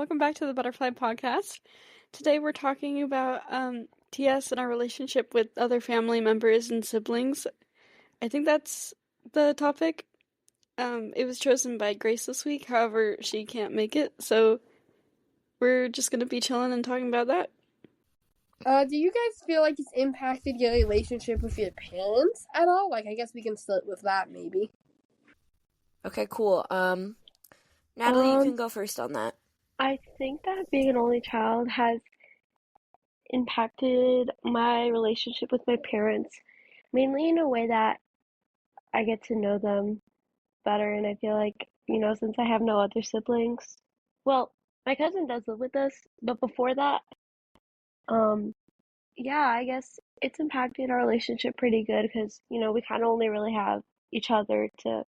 welcome back to the Butterfly Podcast. Today we're talking about TS and our relationship with other family members and siblings. I think that's the topic. It was chosen by Grace this week, however, she can't make it, so we're just gonna be chilling and talking about that. Do you guys feel like it's impacted your relationship with your parents at all? I guess we can start with that, maybe. Okay, cool. Natalie, you can go first on that. I think that being an only child has impacted my relationship with my parents, mainly in a way that I get to know them better, and I feel like, since I have no other siblings, well, my cousin does live with us, but before that, yeah, I guess it's impacted our relationship pretty good because, we kind of only really have each other to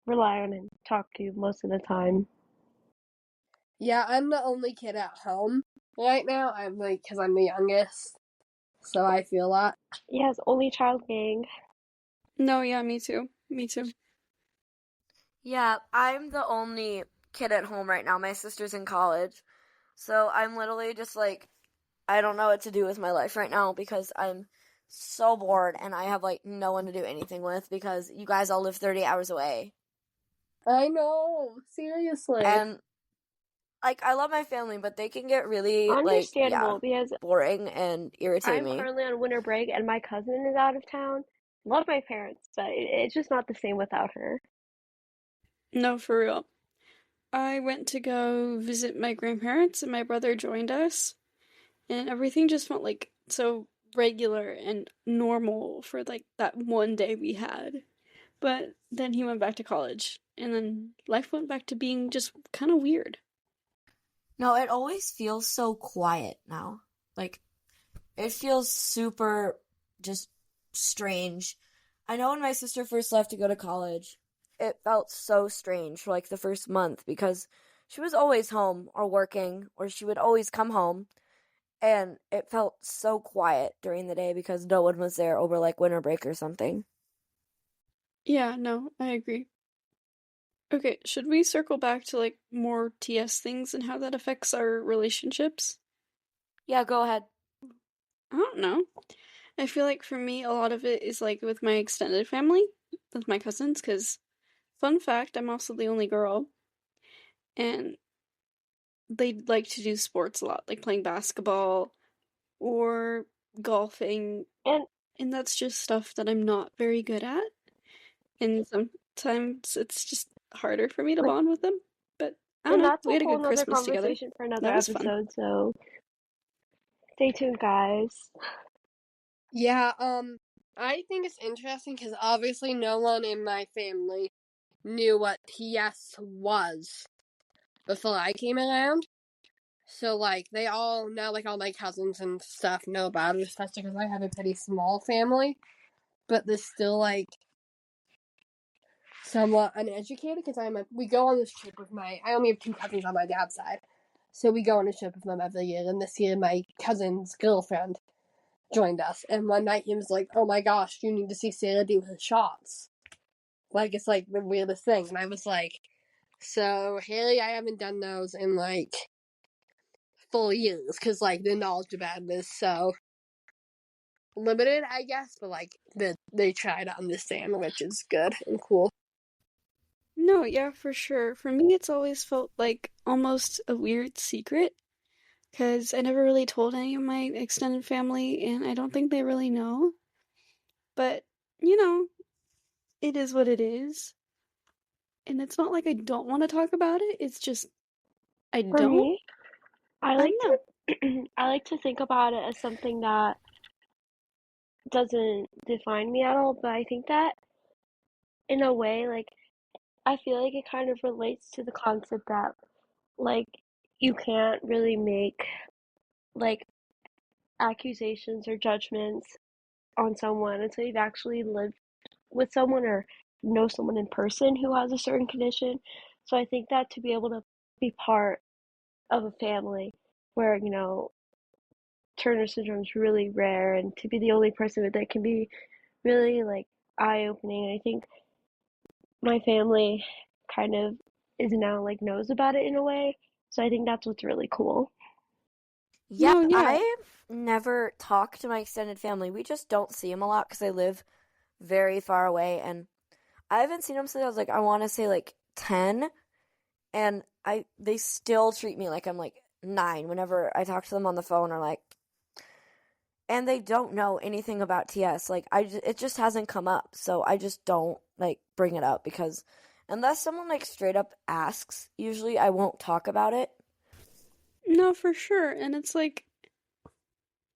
rely on and talk to most of the time. Yeah, I'm the only kid at home right now. Because I'm the youngest, so I feel that. Yes, only child gang. No, yeah, me too. Me too. Yeah, I'm the only kid at home right now. My sister's in college. So I'm literally just I don't know what to do with my life right now because I'm so bored and I have no one to do anything with because you guys all live 30 hours away. I know, seriously. And I love my family, but they can get really understandable because boring and irritate me. I'm currently on winter break and my cousin is out of town. Love my parents, but it's just not the same without her. No, for real. I went to go visit my grandparents and my brother joined us, and everything just felt so regular and normal for that one day we had. But then he went back to college, and then life went back to being just kind of weird. No, it always feels so quiet now. It feels super just strange. I know when my sister first left to go to college, it felt so strange for the first month because she was always home or working, or she would always come home. And it felt so quiet during the day because no one was there over winter break or something. Yeah, no, I agree. Okay, should we circle back to more TS things and how that affects our relationships? Yeah, go ahead. I don't know. I feel like for me, a lot of it is with my extended family, with my cousins, because, fun fact, I'm also the only girl. And they like to do sports a lot, like playing basketball or golfing. And that's just stuff that I'm not very good at. And sometimes it's just harder for me to bond with them. But I don't know. That's We had a whole good nother Christmas together. conversation for another That was episode, fun. so stay tuned, guys. Yeah, I think it's interesting because obviously no one in my family knew what TS was before I came around. So, they all, now, all my cousins and stuff know about it, especially because I have a pretty small family. But there's still, somewhat uneducated because we go on this trip with I only have 2 cousins on my dad's side. So we go on a trip with them every year. And this year, my cousin's girlfriend joined us. And one night he was like, oh my gosh, you need to see Sarah do her shots. It's the weirdest thing. And I was like, so, Haley, I haven't done those in 4 years because the knowledge about it is so limited, I guess. But they try to understand, which is good and cool. No, yeah, for sure. For me, it's always felt like almost a weird secret because I never really told any of my extended family, and I don't think they really know. But, it is what it is. And it's not like I don't want to talk about it, it's just I For don't. me, I like don't know. to I like to think about it as something that doesn't define me at all, but I think that in a way, I feel like it kind of relates to the concept that you can't really make accusations or judgments on someone until you've actually lived with someone or know someone in person who has a certain condition. So I think that to be able to be part of a family where, Turner syndrome is really rare, and to be the only person with it can be really eye-opening. I think my family kind of is now knows about it in a way. So I think that's what's really cool. Yeah, No, yeah. I never talk to my extended family. We just don't see them a lot because they live very far away, and I haven't seen them since I was like, I want to say like 10, and they still treat me like I'm like 9 whenever I talk to them on the phone or like, and they don't know anything about TS. Like it just hasn't come up, so I just don't like bring it up because unless someone like straight up asks, usually I won't talk about it. No, for sure. And it's like,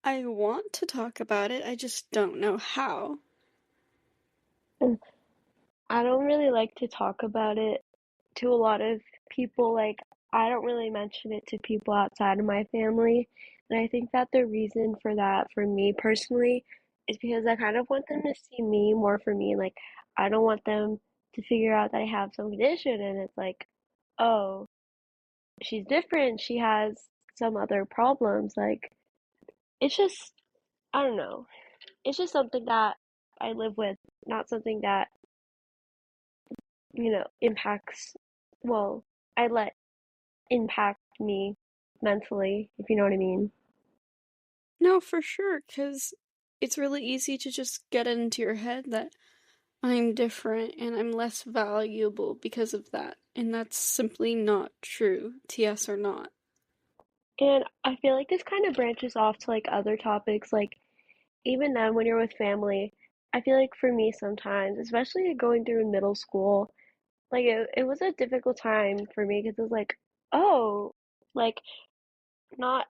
I want to talk about it, I just don't know how. And I don't really like to talk about it to a lot of people. Like, I don't really mention it to people outside of my family. And I think that the reason for that, for me personally, is because I kind of want them to see me more for me. Like, I don't want them to figure out that I have some condition and it's like, oh, she's different. She has some other problems. Like, it's just, I don't know. It's just something that I live with, not something that, impacts, well, I let impact me mentally, if you know what I mean. No, for sure, because it's really easy to just get it into your head that I'm different and I'm less valuable because of that. And that's simply not true, TS or not. And I feel like this kind of branches off to like other topics, like even then when you're with family, I feel like for me sometimes, especially going through in middle school, like it was a difficult time for me because it was like, oh, like not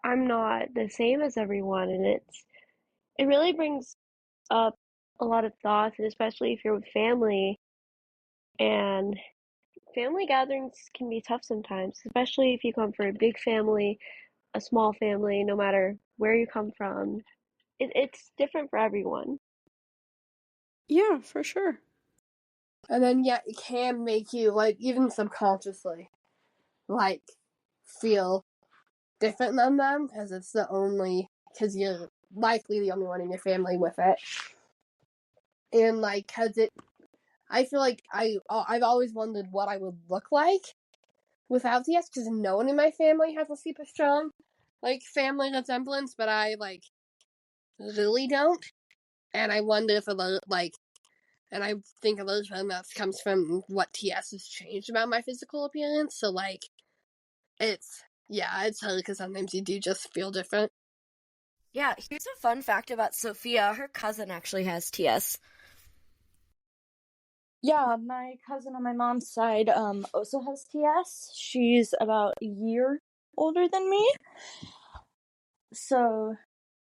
I'm not the same as everyone, and it really brings up a lot of thoughts, and especially if you're with family, and family gatherings can be tough sometimes, especially if you come from a big family, a small family, no matter where you come from. It's different for everyone. Yeah, for sure. And then, yeah, it can make you, like, even subconsciously, like, feel different than them because because you're likely the only one in your family with it. And, like, I feel like I've always wondered what I would look like without TS because no one in my family has a super strong, like, family resemblance, but I, like, really don't. And I wonder if and I think a lot of time that comes from what TS has changed about my physical appearance. So, like, it's hard because sometimes you do just feel different. Yeah, here's a fun fact about Sophia. Her cousin actually has TS. Yeah, my cousin on my mom's side also has TS. She's about a year older than me. So,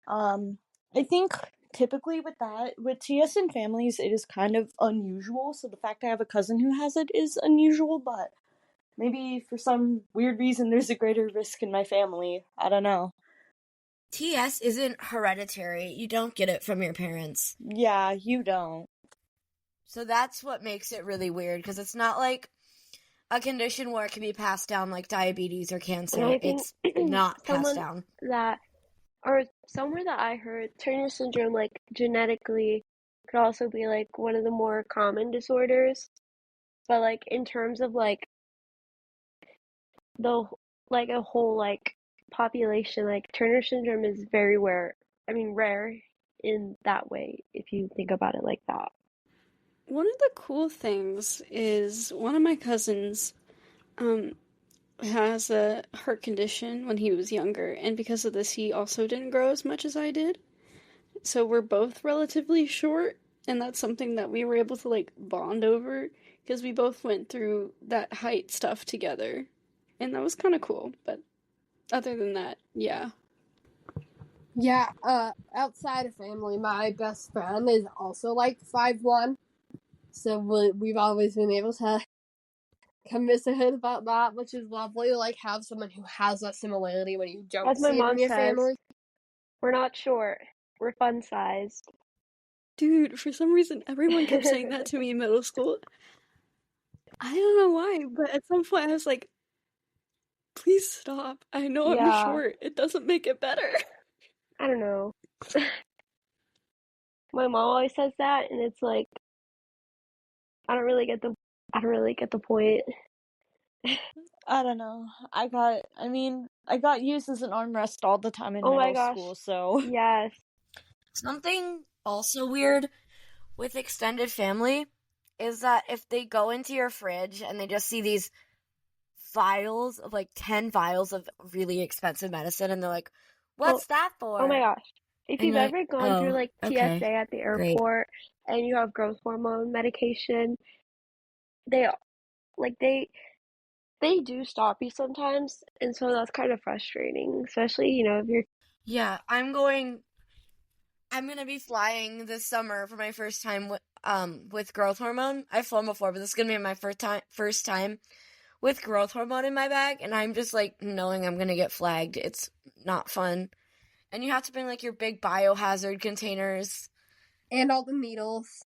I think typically with TS in families, it is kind of unusual. So the fact I have a cousin who has it is unusual, but maybe for some weird reason there's a greater risk in my family. I don't know. TS isn't hereditary. You don't get it from your parents. Yeah, you don't. So that's what makes it really weird, because it's not like a condition where it can be passed down like diabetes or And cancer. I think It's not passed someone down. that, or somewhere that I heard, Turner syndrome, like genetically, could also be like one of the more common disorders. But like in terms of like the like a whole like population, like Turner syndrome is very rare. I mean, rare in that way, if you think about it like that. One of the cool things is one of my cousins um has a heart condition when he was younger, and because of this he also didn't grow as much as I did. So we're both relatively short, and that's something that we were able to like bond over because we both went through that height stuff together. And that was kind of cool, but other than that, yeah. Yeah, outside of family, my best friend is also like 5'1", so we've always been able to commiserate about that, which is lovely to like have someone who has that similarity when you don't As my see it in mom your says, family. we're not short, we're fun sized. Dude, for some reason everyone kept saying that to me in middle school. I don't know why, but at some point I was like, please stop. I know I'm Yeah, short. It doesn't make it better. I don't know. My mom always says that, and it's like I don't really get the point. I don't know. I got used as an armrest all the time in Oh my middle gosh. school, so Yes. Something also weird with extended family is that if they go into your fridge and they just see these vials of like 10 vials of really expensive medicine and they're like, what's that for? Oh my gosh. If And you've you're like, ever gone through oh, like okay, TSA at the great. airport and you have growth hormone medication, they like they do stop you sometimes, and so that's kind of frustrating, especially, if you're Yeah, I'm gonna be flying this summer for my first time with growth hormone. I've flown before, but this is gonna be my first time with growth hormone in my bag, and I'm just like knowing I'm gonna get flagged. It's not fun. And you have to bring like your big biohazard containers And all the needles.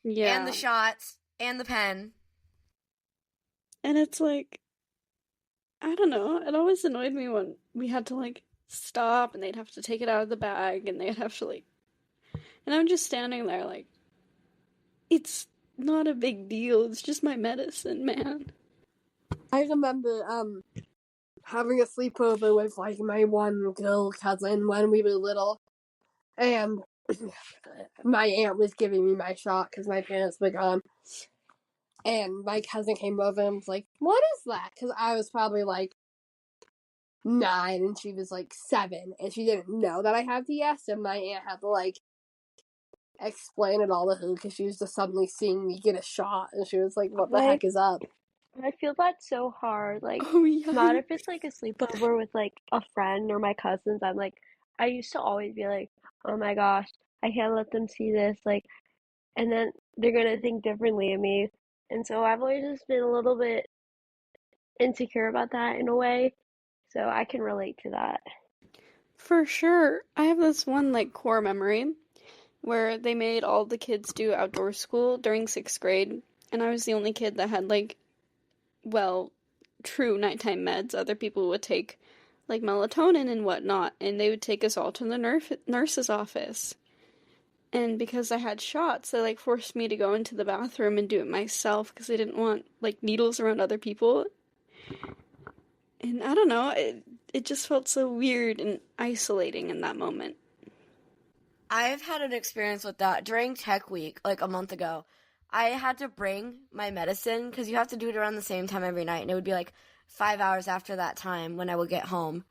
Yeah. and the shots and the pen. And it's like, I don't know, it always annoyed me when we had to like stop and they'd have to take it out of the bag and they'd have to like, and I'm just standing there like, it's not a big deal, it's just my medicine, man. I remember having a sleepover with like my one girl cousin when we were little, and my aunt was giving me my shot because my parents were gone. And my cousin came over and was like, "What is that?" Because I was probably like 9 and she was like 7, and she didn't know that I had DS, and my aunt had to like explain it all to her because she was just suddenly seeing me get a shot, and she was like, "What the heck is up?" I feel that's so hard. Like, Oh yeah. not if it's like a sleepover with like a friend or my cousins. I used to always be like, oh my gosh, I can't let them see this. Like, and then they're gonna think differently of me. And so I've always just been a little bit insecure about that in a way. So I can relate to that. For sure. I have this one like core memory where they made all the kids do outdoor school during 6th grade, and I was the only kid that had like, well, true nighttime meds. Other people would take like melatonin and whatnot, and they would take us all to the nurse's office. And because I had shots, they like forced me to go into the bathroom and do it myself because they didn't want like needles around other people. And I don't know, it just felt so weird and isolating in that moment. I've had an experience with that during Tech Week, like a month ago. I had to bring my medicine because you have to do it around the same time every night, and it would be like 5 hours after that time when I would get home.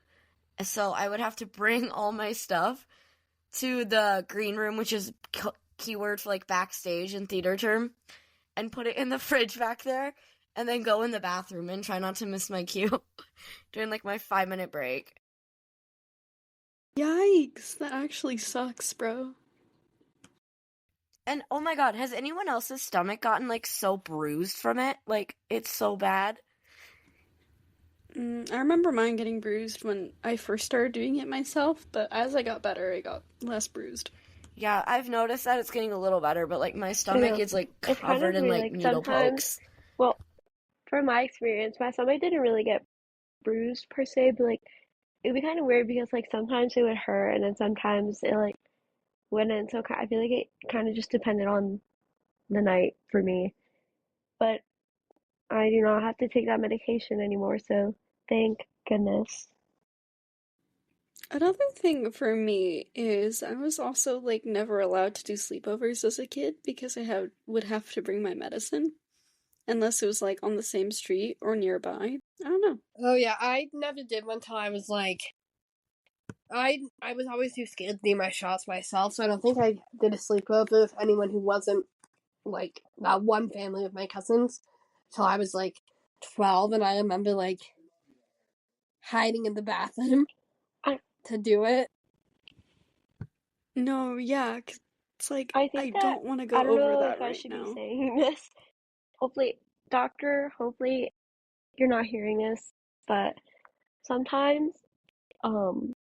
So I would have to bring all my stuff to the green room, which is keyword for like backstage in theater term, and put it in the fridge back there, and then go in the bathroom and try not to miss my cue during like my 5-minute break. Yikes, that actually sucks, bro. And oh my god, has anyone else's stomach gotten like so bruised from it? Like, it's so bad. I remember mine getting bruised when I first started doing it myself, but as I got better, it got less bruised. Yeah, I've noticed that it's getting a little better, but like my stomach is like It's kind covered of in weird. like Like needle sometimes, pokes. well, from my experience, my stomach didn't really get bruised per se, but like it would be kind of weird because like sometimes it would hurt and then sometimes it like wouldn't. So I feel like it kind of just depended on the night for me. But I do not have to take that medication anymore, so thank goodness. Another thing for me is I was also like never allowed to do sleepovers as a kid because I would have to bring my medicine unless it was like on the same street or nearby. I don't know. Oh yeah, I never did one till I was like, I was always too scared to do my shots myself, so I don't think I did a sleepover with anyone who wasn't like that one family with my cousins till I was like 12, and I remember like hiding in the bathroom I to do it. No, yeah, 'cause it's like I I think that don't want to I go don't over know that if I right should be now. saying this. Hopefully, doctor, hopefully you're not hearing this, but sometimes um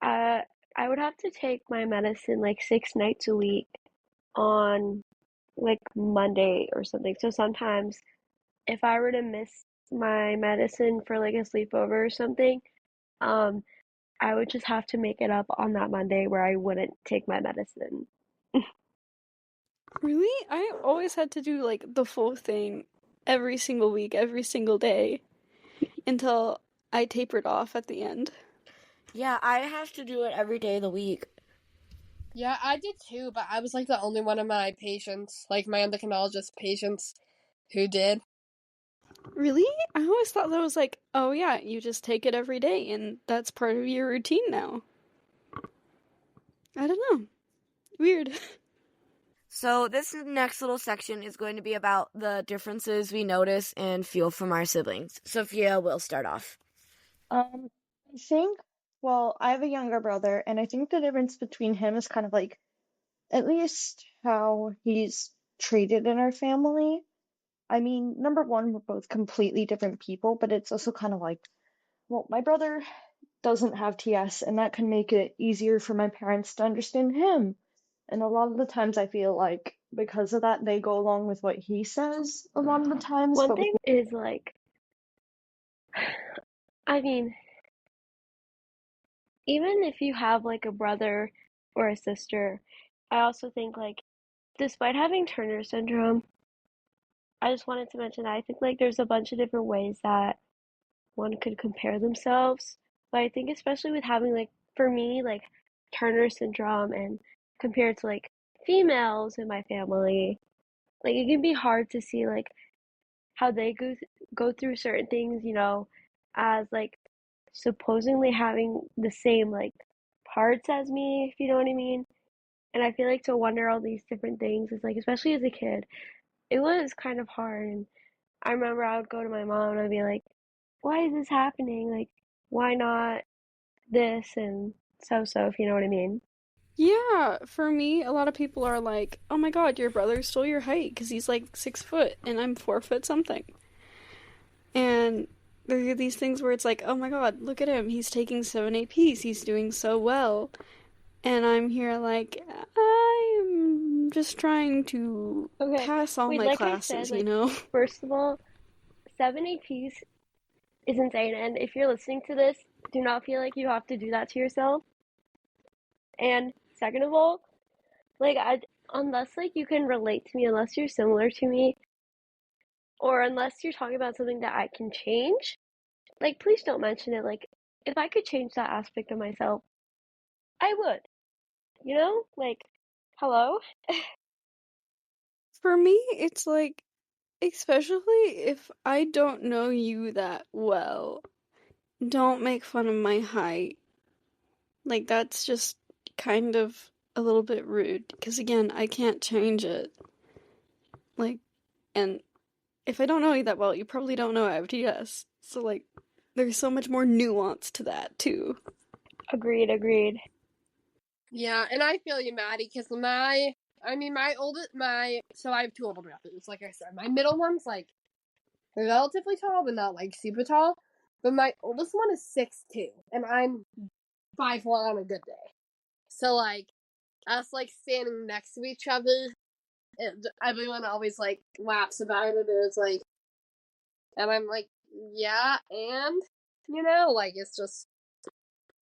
I I would have to take my medicine like 6 nights a week on like Monday or something. So sometimes if I were to miss my medicine for like a sleepover or something, um I would just have to make it up on that Monday where I wouldn't take my medicine. Really? I always had to do like the full thing every single week, every single day, until I tapered off at the end. Yeah, I have to do it every day of the week. Yeah, I did too, but I was like the only one of my patients, like my endocrinologist patients, who did. Really? I always thought that was like, oh yeah, you just take it every day and that's part of your routine now. I don't know. Weird. So this next little section is going to be about the differences we notice and feel from our siblings. Sophia will start off. I think, well, I have a younger brother, and I think the difference between him is kind of like, at least how he's treated in our family. I mean, number one, we're both completely different people, but it's also kind of like, well, my brother doesn't have TS, and that can make it easier for my parents to understand him. And a lot of the times I feel like because of that, they go along with what he says a lot of the times. One But with thing is like, I mean, even if you have like a brother or a sister, I also think like, despite having Turner syndrome, I just wanted to mention that I think like there's a bunch of different ways that one could compare themselves. But I think especially with having like, for me, like Turner syndrome and compared to like females in my family, like it can be hard to see like how they go through certain things, you know, as like supposedly having the same like parts as me, if you know what I mean. And I feel like to wonder all these different things is like, especially as a kid, it was kind of hard. And I remember I would go to my mom and I'd be like, why is this happening? Like, why not this? And so, if you know what I mean. Yeah, for me, a lot of people are like, oh my god, your brother stole your height because he's like 6 foot and I'm 4 foot something. And there are these things where it's like, oh my god, look at him, he's taking 7 APs, he's doing so well. And I'm here like, I'm just trying to Okay, pass all wait, my like I said, classes, you like, know? first of all, 7 APs is insane. And if you're listening to this, do not feel like you have to do that to yourself. And second of all, like, unless like you can relate to me, unless you're similar to me, or unless you're talking about something that I can change, like, please don't mention it. Like, if I could change that aspect of myself, I would. You know? Like, hello? For me, it's like, especially if I don't know you that well, don't make fun of my height. Like, that's just kind of a little bit rude, because again, I can't change it. Like, and if I don't know you that well, you probably don't know I have TS. So, like, there's so much more nuance to that, too. Agreed. Yeah, and I feel you, Maddie, because so I have two older brothers, like I said. My middle one's like relatively tall, but not like super tall. But my oldest one is 6'2", and I'm 5'1" on a good day. So like us like standing next to each other, and everyone always like laughs about it. And it's like, and I'm like, yeah, and you know, like it's just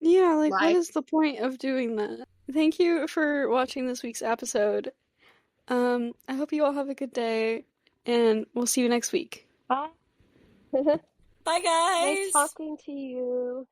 Yeah, like, what life. is the point of doing that? Thank you for watching this week's episode. I hope you all have a good day, and we'll see you next week. Bye. Bye, guys! Nice talking to you.